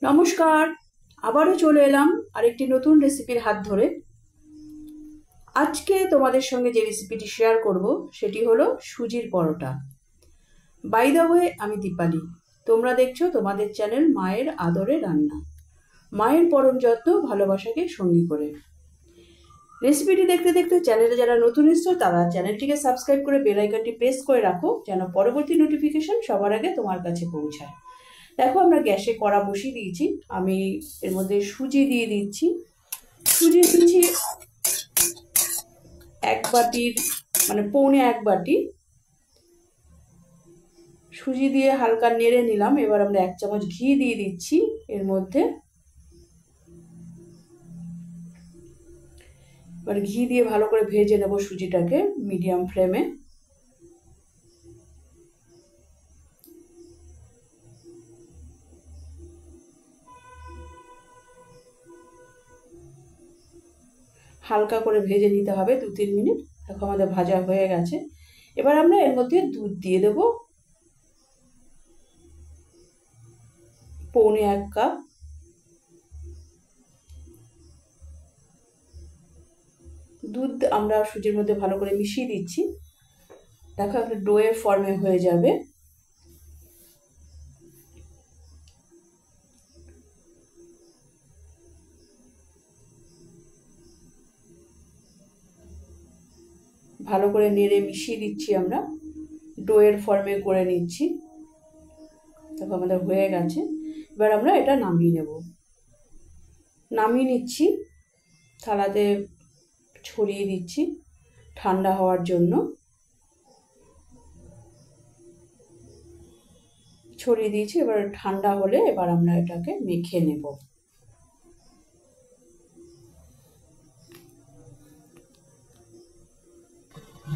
নমস্কার, আবারও চলে এলাম আরেকটি নতুন রেসিপির হাত ধরে। আজকে তোমাদের সঙ্গে যে রেসিপিটি শেয়ার করব সেটি হলো সুজির পরোটা। বাই দ্য ওয়ে, আমি দীপালি। তোমরা দেখছো তোমাদের চ্যানেল মায়ের আদরে রান্না, মায়ের পরম যত্ন ভালোবাসাকে সঙ্গী করে। রেসিপিটি দেখতে দেখতে চ্যানেলে যারা নতুন এসছো তারা চ্যানেলটিকে সাবস্ক্রাইব করে বেল আইকনটি প্রেস করে রাখো, যেন পরবর্তী নোটিফিকেশন সবার আগে তোমার কাছে পৌঁছায়। দেখো, আমরা গ্যাসে কড়া বসিয়ে দিয়েছি। আমি এর মধ্যে সুজি দিয়ে দিচ্ছি। সুজি দিচ্ছি এক বাটির পৌনে এক বাটি সুজি দিয়ে হালকা নেড়ে নিলাম। এবার আমরা 1 চামচ ঘি দিয়ে দিচ্ছি এর মধ্যে। এবার ঘি দিয়ে ভালো করে ভেজে নেব সুজিটাকে মিডিয়াম ফ্লেমে। হালকা করে ভেজে নিতে হবে 2-3 মিনিট। দেখো আমাদের ভাজা হয়ে গেছে। এবার আমরা এর মধ্যে দুধ দিয়ে দেব, পৌনে 1 কাপ। দুধ আমরা সুজির মধ্যে ভালো করে মিশিয়ে দিচ্ছি। দেখো একটা ডোয়ের ফর্মে হয়ে যাবে। ভালো করে নেড়ে মিশিয়ে দিচ্ছি, আমরা ডোয়ের ফর্মে করে নিচ্ছি। দেখো আমাদের হয়ে গেছে। এবার আমরা এটা নামিয়ে নিচ্ছি, থালাতে ছড়িয়ে দিচ্ছি ঠান্ডা হওয়ার জন্য। ছড়িয়ে দিয়েছি। এবার ঠান্ডা হলে এবার আমরা এটাকে মেখে নেব।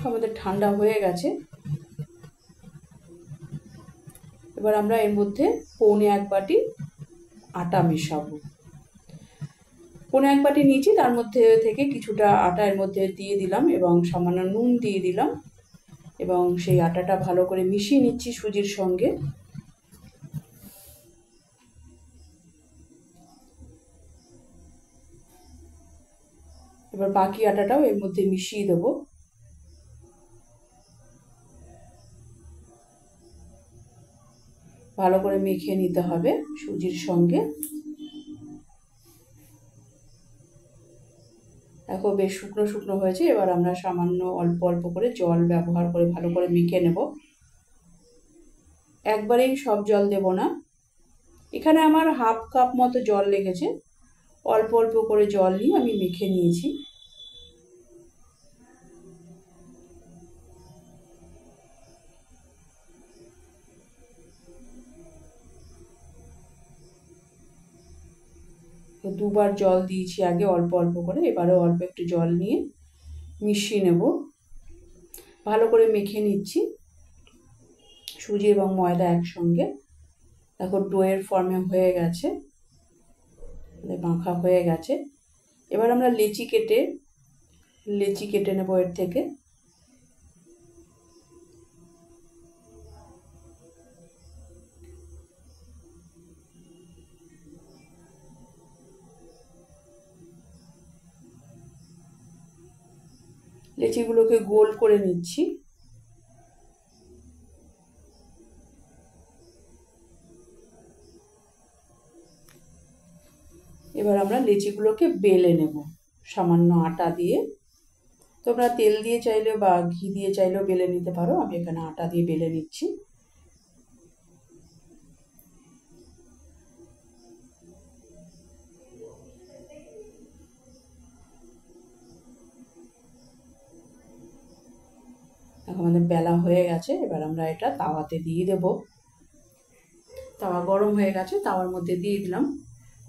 আমাদের ঠান্ডা হয়ে গেছে। এবার আমরা এর মধ্যে পৌনে 1 বাটি আটা মেশাবো। পৌনে 1 বাটি নিয়েছি, তার মধ্যে থেকে কিছুটা আটা এর মধ্যে দিয়ে দিলাম এবং সামান্য নুন দিয়ে দিলাম এবং সেই আটাটা ভালো করে মিশিয়ে নিচ্ছি সুজির সঙ্গে। এবার বাকি আটাটাও এর মধ্যে মিশিয়ে দেবো। ভালো করে মেখে নিতে হবে সুজির সঙ্গে। দেখো বেশ শুকনো শুকনো হয়েছে। এবার আমরা সামান্য অল্প অল্প করে জল ব্যবহার করে ভালো করে মেখে নেব। একবারেই সব জল দেব না। এখানে আমার হাফ কাপ মতো জল লেগেছে। অল্প অল্প করে জল নিয়ে আমি মেখে নিয়েছি। দুবার জল দিয়েছি আগে অল্প অল্প করে, এবারে অল্প একটু জল নিয়ে মিশিয়ে নেব। ভালো করে মেখে নিচ্ছি সুজি এবং ময়দা একসঙ্গে। দেখো ডোয়ের ফর্মে হয়ে গেছে, মাখা হয়ে গেছে। এবার আমরা লেচি কেটে নেব এর থেকে। লেচিগুলোকে গোল করে নিচ্ছি। এবার আমরা লেচিগুলোকে বেলে নেব সামান্য আটা দিয়ে। তোমরা তেল দিয়ে চাইলে বা ঘি দিয়ে চাইলেও বেলে নিতে পারো। আমি এখানে আটা দিয়ে বেলে নিচ্ছি। আমাদের বেলা হয়ে গেছে। এবার আমরা এটা তাওয়াতে দিয়ে দেব। তাওয়া গরম হয়ে গেছে, তাওয়ার মধ্যে দিয়ে দিলাম।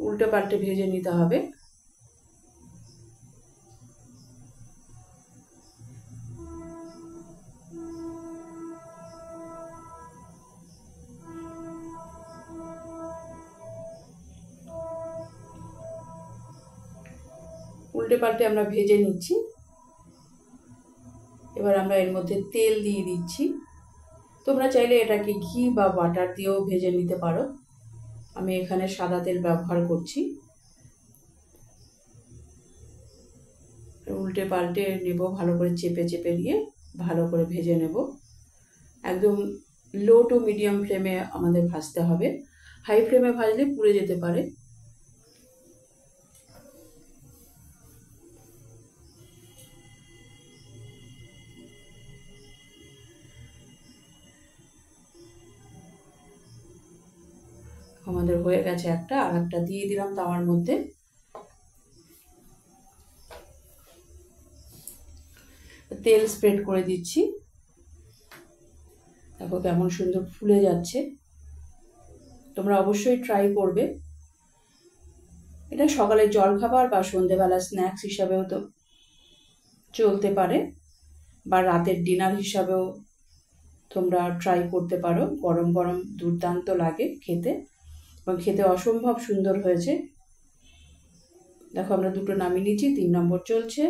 উল্টে পাল্টে ভেজে নিতে হবে। উল্টে পাল্টে আমরা ভেজে নিচ্ছি। এবার আমরা এর মধ্যে তেল দিয়ে দিচ্ছি। তোমরা চাইলে এটাকে ঘি বা বাটার দিয়েও ভেজে নিতে পারো। আমি এখানে সাদা তেল ব্যবহার করছি। উল্টে পাল্টে নেব, ভালো করে চেপে চেপে দিয়ে ভালো করে ভেজে নেব। একদম লো টু মিডিয়াম ফ্লেমে আমাদের ভাজতে হবে, হাই ফ্লেমে ভাজলে পুড়ে যেতে পারে। আমাদের হয়ে গেছে একটা, আর একটা দিয়ে দিলাম তাওয়ার মধ্যে। তেল স্প্রেড করে দিচ্ছি, দেখো কেমন সুন্দর ফুলে যাচ্ছে। তোমরা অবশ্যই ট্রাই করবে। এটা সকালের জলখাবার বা সন্ধেবেলা স্ন্যাক্স হিসাবেও তো চলতে পারে, বা রাতের ডিনার হিসাবেও তোমরা ট্রাই করতে পারো। গরম গরম দুর্দান্ত লাগে খেতে, এবং খেতে অসম্ভব সুন্দর হয়েছে। দেখো আমরা দুটো নামিয়ে নিয়েছি, 3 নম্বর চলছে।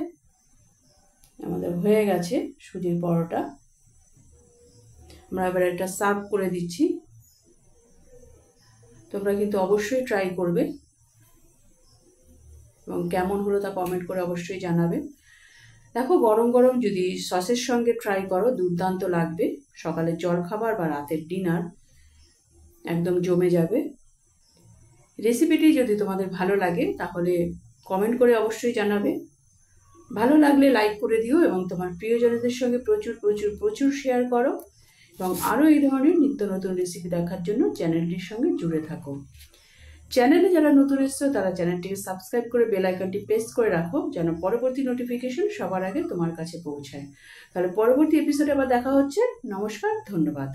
আমাদের হয়ে গেছে সুজির পরোটা। আমরা এবার এটা সার্ভ করে দিচ্ছি। তোমরা কিন্তু অবশ্যই ট্রাই করবে, এবং কেমন হলো তা কমেন্ট করে অবশ্যই জানাবে। দেখো গরম গরম যদি সসের সঙ্গে ট্রাই করো, দুর্দান্ত লাগবে। সকালের জলখাবার বা রাতের ডিনার একদম জমে যাবে। রেসিপিটি যদি তোমাদের ভালো লাগে তাহলে কমেন্ট করে অবশ্যই জানাবে। ভালো লাগলে লাইক করে দিও, এবং তোমার প্রিয়জনদের সঙ্গে প্রচুর প্রচুর প্রচুর শেয়ার করো, এবং আরও এই ধরনের নিত্য নতুন রেসিপি দেখার জন্য চ্যানেলটির সঙ্গে জুড়ে থাকো। চ্যানেলে যারা নতুন এসছো তারা চ্যানেলটিকে সাবস্ক্রাইব করে বেল আইকনটি প্রেস করে রাখো, যেন পরবর্তী নোটিফিকেশন সবার আগে তোমার কাছে পৌঁছায়। তাহলে পরবর্তী এপিসোডে আবার দেখা হচ্ছে। নমস্কার, ধন্যবাদ।